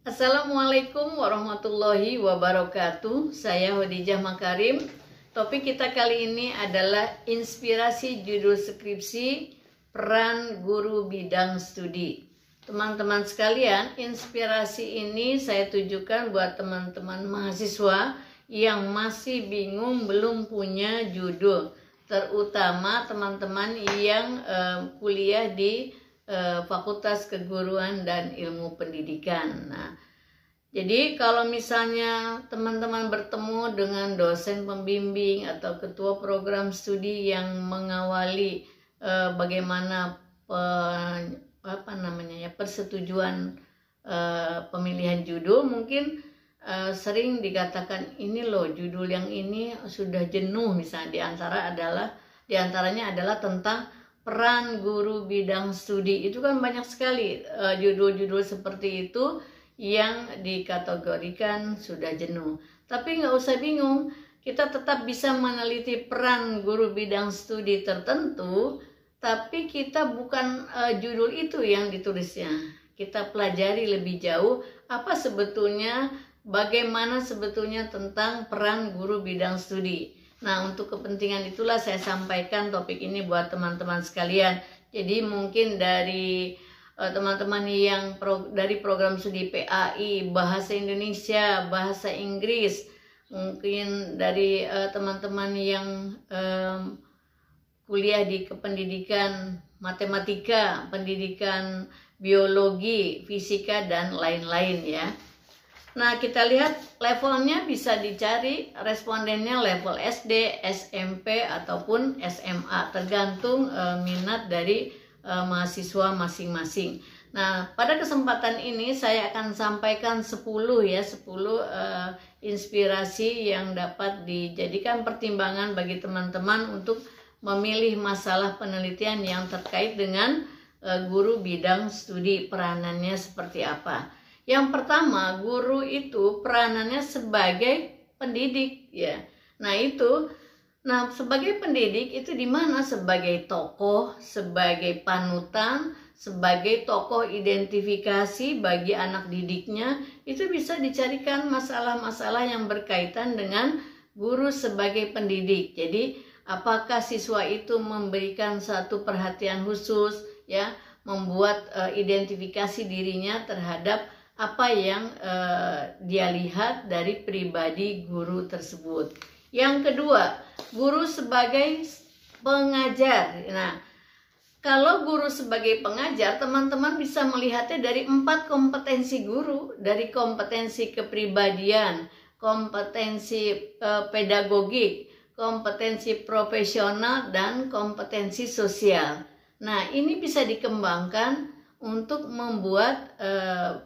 Assalamualaikum warahmatullahi wabarakatuh. Saya Khadijah Makarim. Topik kita kali ini adalah inspirasi judul skripsi peran guru bidang studi. Teman-teman sekalian, inspirasi ini saya tujukan buat teman-teman mahasiswa yang masih bingung belum punya judul, terutama teman-teman yang kuliah di Fakultas Keguruan dan Ilmu Pendidikan. Nah, jadi kalau misalnya teman-teman bertemu dengan dosen pembimbing atau ketua program studi yang mengawali bagaimana persetujuan pemilihan judul, mungkin sering dikatakan ini loh judul yang ini sudah jenuh, misalnya diantaranya adalah tentang peran guru bidang studi. Itu kan banyak sekali judul-judul seperti itu yang dikategorikan sudah jenuh. Tapi nggak usah bingung, kita tetap bisa meneliti peran guru bidang studi tertentu, tapi kita bukan judul itu yang ditulisnya. Kita pelajari lebih jauh bagaimana sebetulnya tentang peran guru bidang studi. Nah, untuk kepentingan itulah saya sampaikan topik ini buat teman-teman sekalian. Jadi mungkin dari teman-teman yang dari program studi PAI, Bahasa Indonesia, Bahasa Inggris, mungkin dari teman-teman yang kuliah di kependidikan matematika, pendidikan biologi, fisika, dan lain-lain ya. Nah, kita lihat levelnya bisa dicari, respondennya level SD, SMP, ataupun SMA, tergantung minat dari mahasiswa masing-masing. Nah, pada kesempatan ini saya akan sampaikan 10 inspirasi yang dapat dijadikan pertimbangan bagi teman-teman untuk memilih masalah penelitian yang terkait dengan guru bidang studi, peranannya seperti apa. Yang pertama, guru itu peranannya sebagai pendidik ya. Nah, sebagai pendidik itu di mana? Sebagai tokoh, sebagai panutan, sebagai tokoh identifikasi bagi anak didiknya. Itu bisa dicarikan masalah-masalah yang berkaitan dengan guru sebagai pendidik. Jadi, apakah siswa itu memberikan satu perhatian khusus ya, membuat identifikasi dirinya terhadap apa yang dia lihat dari pribadi guru tersebut. Yang kedua, guru sebagai pengajar. Nah, kalau guru sebagai pengajar, teman-teman bisa melihatnya dari 4 kompetensi guru, dari kompetensi kepribadian, kompetensi pedagogik, kompetensi profesional, dan kompetensi sosial. Nah, ini bisa dikembangkan untuk membuat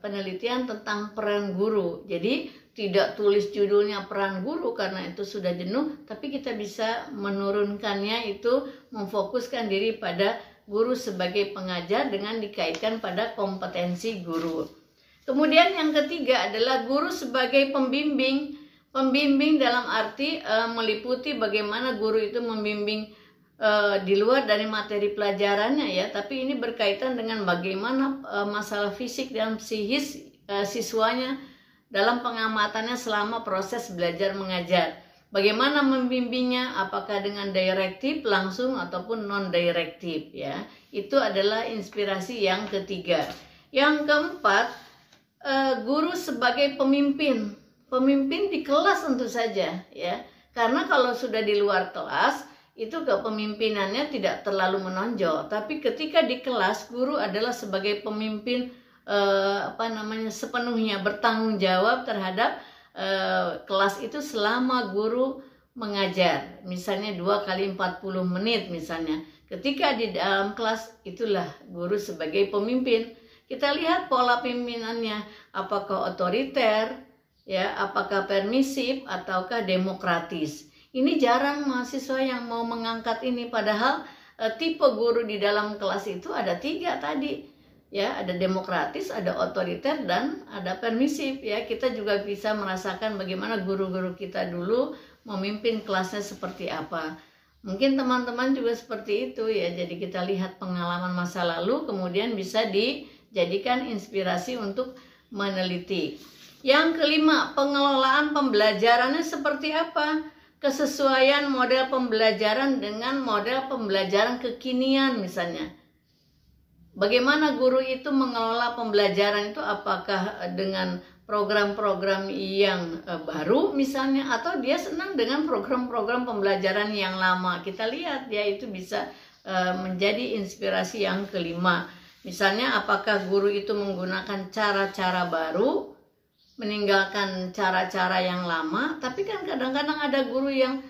penelitian tentang peran guru. Jadi tidak tulis judulnya peran guru karena itu sudah jenuh, tapi kita bisa menurunkannya, itu memfokuskan diri pada guru sebagai pengajar dengan dikaitkan pada kompetensi guru. Kemudian yang ketiga adalah guru sebagai pembimbing. Pembimbing dalam arti meliputi bagaimana guru itu membimbing di luar dari materi pelajarannya ya, tapi ini berkaitan dengan bagaimana masalah fisik dan psikis siswanya dalam pengamatannya selama proses belajar mengajar. Bagaimana membimbingnya, apakah dengan direktif langsung ataupun non direktif ya. Itu adalah inspirasi yang ketiga. Yang keempat, guru sebagai pemimpin. Pemimpin di kelas tentu saja ya. Karena kalau sudah di luar kelas itu kepemimpinannya tidak terlalu menonjol, tapi ketika di kelas guru adalah sebagai pemimpin sepenuhnya bertanggung jawab terhadap kelas itu selama guru mengajar, misalnya 2 kali 40 menit misalnya. Ketika di dalam kelas itulah guru sebagai pemimpin. Kita lihat pola pimpinannya, apakah otoriter ya, apakah permisif ataukah demokratis. Ini jarang mahasiswa yang mau mengangkat ini, padahal tipe guru di dalam kelas itu ada 3 tadi ya, ada demokratis, ada otoriter, dan ada permisif ya. Kita juga bisa merasakan bagaimana guru-guru kita dulu memimpin kelasnya seperti apa. Mungkin teman-teman juga seperti itu ya. Jadi kita lihat pengalaman masa lalu, kemudian bisa dijadikan inspirasi untuk meneliti. Yang kelima, pengelolaan pembelajarannya seperti apa? Kesesuaian model pembelajaran dengan model pembelajaran kekinian misalnya. Bagaimana guru itu mengelola pembelajaran itu, apakah dengan program-program yang baru misalnya, atau dia senang dengan program-program pembelajaran yang lama. Kita lihat ya, itu bisa menjadi inspirasi yang kelima. Misalnya apakah guru itu menggunakan cara-cara baru, meninggalkan cara-cara yang lama. Tapi kan kadang-kadang ada guru yang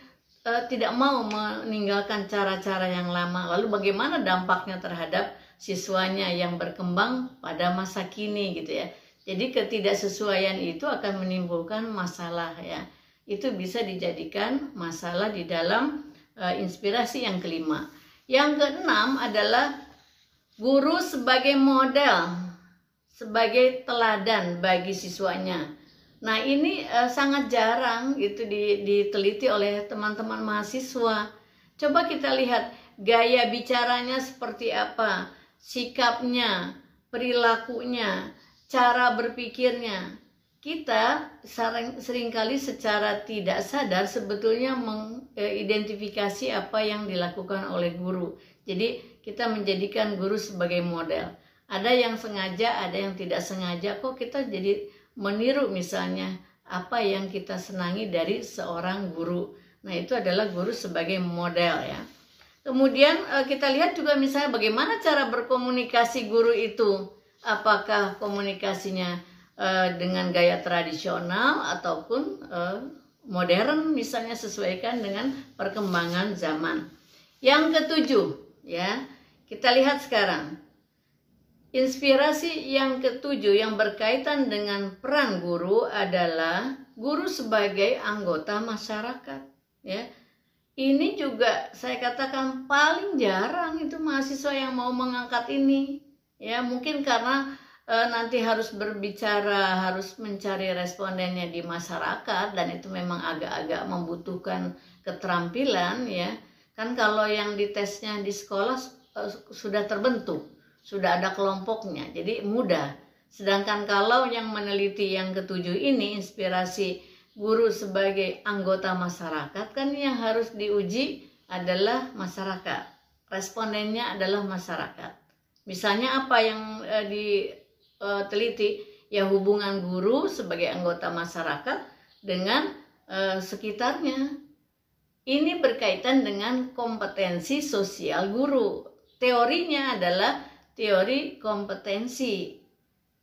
tidak mau meninggalkan cara-cara yang lama. Lalu bagaimana dampaknya terhadap siswanya yang berkembang pada masa kini gitu ya. Jadi ketidaksesuaian itu akan menimbulkan masalah ya. Itu bisa dijadikan masalah di dalam inspirasi yang kelima. Yang keenam adalah guru sebagai model, sebagai teladan bagi siswanya. Nah ini sangat jarang itu diteliti oleh teman-teman mahasiswa. Coba kita lihat gaya bicaranya seperti apa, sikapnya, perilakunya, cara berpikirnya. Kita seringkali secara tidak sadar sebetulnya mengidentifikasi apa yang dilakukan oleh guru. Jadi kita menjadikan guru sebagai model. Ada yang sengaja, ada yang tidak sengaja. Kok kita jadi meniru misalnya apa yang kita senangi dari seorang guru. Nah itu adalah guru sebagai model ya. Kemudian kita lihat juga misalnya bagaimana cara berkomunikasi guru itu. Apakah komunikasinya dengan gaya tradisional ataupun modern, misalnya sesuaikan dengan perkembangan zaman. Yang ketujuh ya, kita lihat sekarang. Inspirasi yang ketujuh yang berkaitan dengan peran guru adalah guru sebagai anggota masyarakat ya. Ini juga saya katakan paling jarang itu mahasiswa yang mau mengangkat ini. Ya, mungkin karena nanti harus berbicara, harus mencari respondennya di masyarakat, dan itu memang agak-agak membutuhkan keterampilan ya. Kan kalau yang ditesnya di sekolah sudah terbentuk, sudah ada kelompoknya, jadi mudah. Sedangkan kalau yang meneliti yang ketujuh ini, inspirasi guru sebagai anggota masyarakat, kan yang harus diuji adalah masyarakat. Respondennya adalah masyarakat. Misalnya apa yang diteliti? Ya hubungan guru sebagai anggota masyarakat dengan sekitarnya. Ini berkaitan dengan kompetensi sosial guru. Teorinya adalah teori kompetensi.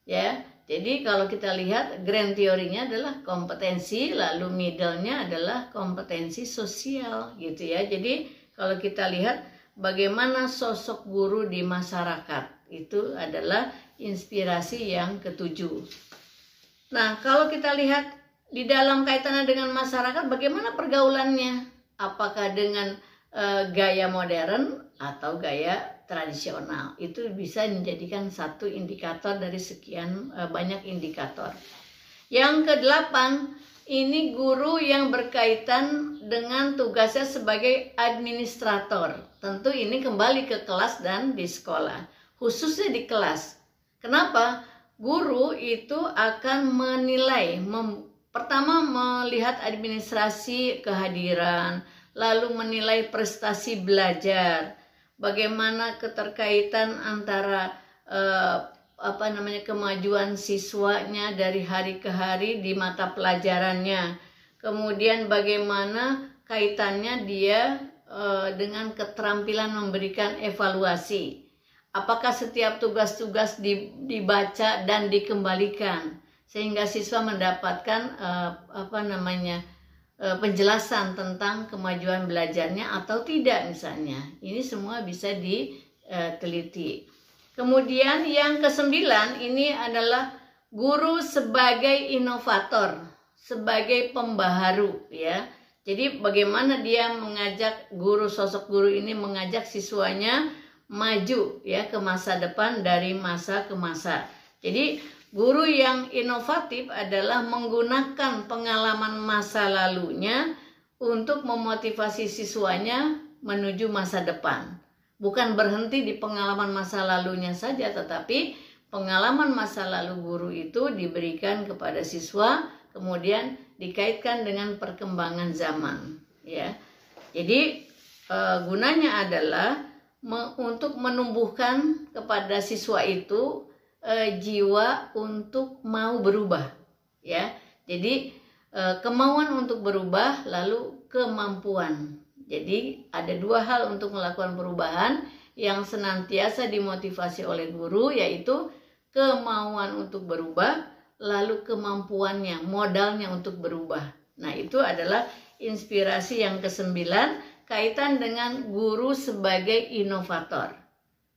Ya. Jadi kalau kita lihat grand teorinya adalah kompetensi, lalu middle-nya adalah kompetensi sosial gitu ya. Jadi kalau kita lihat bagaimana sosok guru di masyarakat, itu adalah inspirasi yang ketujuh. Nah, kalau kita lihat di dalam kaitannya dengan masyarakat, bagaimana pergaulannya? Apakah dengan gaya modern atau gaya tradisional? Itu bisa menjadikan satu indikator dari sekian banyak indikator. Yang kedelapan, ini guru yang berkaitan dengan tugasnya sebagai administrator. Tentu ini kembali ke kelas dan di sekolah, khususnya di kelas. Kenapa? Guru itu akan menilai, pertama melihat administrasi kehadiran, lalu menilai prestasi belajar, bagaimana keterkaitan antara kemajuan siswanya dari hari ke hari di mata pelajarannya. Kemudian bagaimana kaitannya dia dengan keterampilan memberikan evaluasi. Apakah setiap tugas-tugas dibaca dan dikembalikan sehingga siswa mendapatkan penjelasan tentang kemajuan belajarnya atau tidak misalnya. Ini semua bisa diteliti. Kemudian yang kesembilan ini adalah guru sebagai inovator, sebagai pembaharu ya. Jadi bagaimana dia mengajak sosok guru ini mengajak siswanya maju ya ke masa depan dari masa ke masa. Jadi guru yang inovatif adalah menggunakan pengalaman masa lalunya untuk memotivasi siswanya menuju masa depan. Bukan berhenti di pengalaman masa lalunya saja, tetapi pengalaman masa lalu guru itu diberikan kepada siswa, kemudian dikaitkan dengan perkembangan zaman, ya. Jadi gunanya adalah untuk menumbuhkan kepada siswa itu jiwa untuk mau berubah, ya. Jadi kemauan untuk berubah lalu kemampuan. Jadi ada dua hal untuk melakukan perubahan yang senantiasa dimotivasi oleh guru, yaitu kemauan untuk berubah lalu kemampuannya, modalnya untuk berubah. Nah, itu adalah inspirasi yang ke-9, kaitan dengan guru sebagai inovator.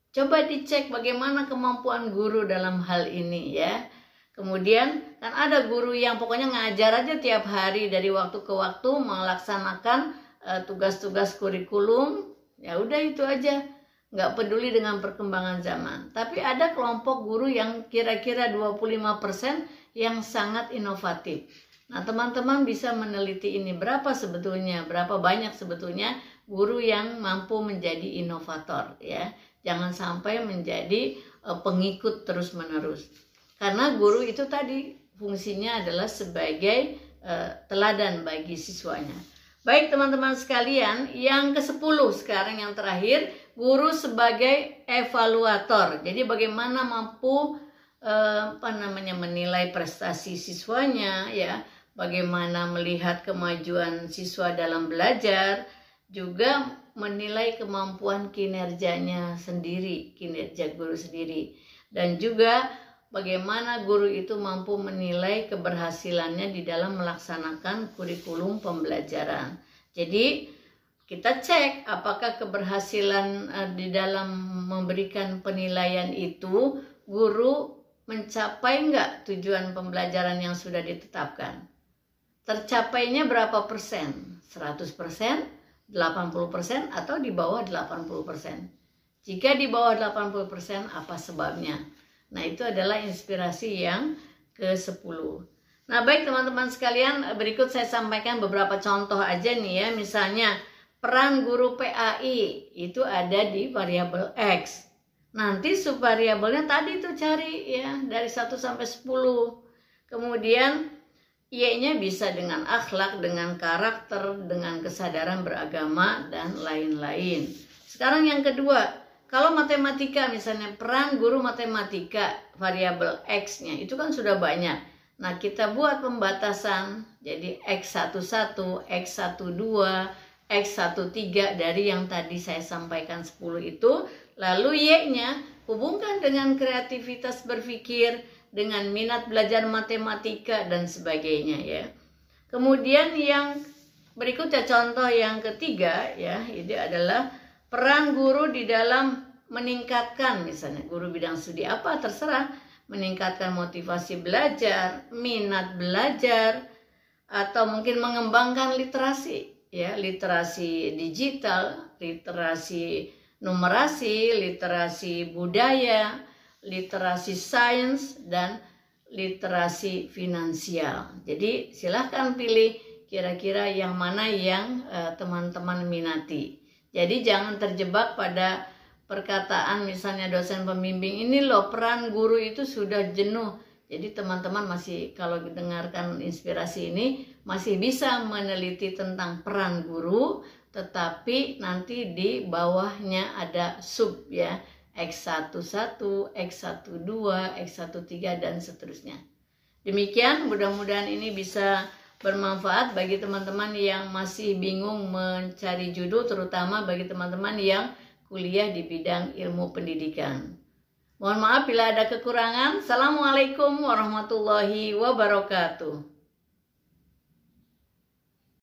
Coba dicek bagaimana kemampuan guru dalam hal ini, ya. Kemudian kan ada guru yang pokoknya ngajar aja tiap hari dari waktu ke waktu, melaksanakan tugas-tugas kurikulum, ya udah itu aja, nggak peduli dengan perkembangan zaman. Tapi ada kelompok guru yang kira-kira 25% yang sangat inovatif. Nah, teman-teman bisa meneliti ini, berapa banyak sebetulnya guru yang mampu menjadi inovator, ya. Jangan sampai menjadi pengikut terus-menerus. Karena guru itu tadi fungsinya adalah sebagai teladan bagi siswanya. Baik teman-teman sekalian, yang ke-10 sekarang yang terakhir, guru sebagai evaluator. Jadi bagaimana mampu menilai prestasi siswanya, ya. Bagaimana melihat kemajuan siswa dalam belajar, juga menilai kemampuan kinerjanya sendiri, kinerja guru sendiri. Dan juga bagaimana guru itu mampu menilai keberhasilannya di dalam melaksanakan kurikulum pembelajaran. Jadi kita cek apakah keberhasilan di dalam memberikan penilaian itu guru mencapai nggak tujuan pembelajaran yang sudah ditetapkan. Tercapainya berapa persen? 100%, 80%, atau di bawah 80%? Jika di bawah 80%, apa sebabnya? Nah, itu adalah inspirasi yang ke-10. Nah, baik teman-teman sekalian, berikut saya sampaikan beberapa contoh aja nih ya. Misalnya, peran guru PAI itu ada di variabel X. Nanti subvariabelnya tadi tuh cari ya, dari 1 sampai 10. Kemudian Y-nya bisa dengan akhlak, dengan karakter, dengan kesadaran beragama, dan lain-lain. Sekarang yang kedua, kalau matematika misalnya peran guru matematika variabel X-nya itu kan sudah banyak. Nah, kita buat pembatasan jadi X11, X12, X13 dari yang tadi saya sampaikan 10 itu. Lalu Y-nya hubungkan dengan kreativitas berpikir, dengan minat belajar matematika dan sebagainya ya. Kemudian yang berikutnya contoh yang ketiga ya, ini adalah peran guru di dalam meningkatkan, misalnya guru bidang studi apa terserah, meningkatkan motivasi belajar, minat belajar, atau mungkin mengembangkan literasi ya, literasi digital, literasi numerasi, literasi budaya, literasi sains, dan literasi finansial. Jadi silahkan pilih kira-kira yang mana yang teman-teman minati. Jadi jangan terjebak pada perkataan misalnya dosen pembimbing, ini loh peran guru itu sudah jenuh. Jadi teman-teman masih kalau dengarkan inspirasi ini masih bisa meneliti tentang peran guru, tetapi nanti di bawahnya ada sub ya. X11, X12, X13, dan seterusnya. Demikian, mudah-mudahan ini bisa bermanfaat bagi teman-teman yang masih bingung mencari judul, terutama bagi teman-teman yang kuliah di bidang ilmu pendidikan. Mohon maaf bila ada kekurangan. Assalamualaikum warahmatullahi wabarakatuh.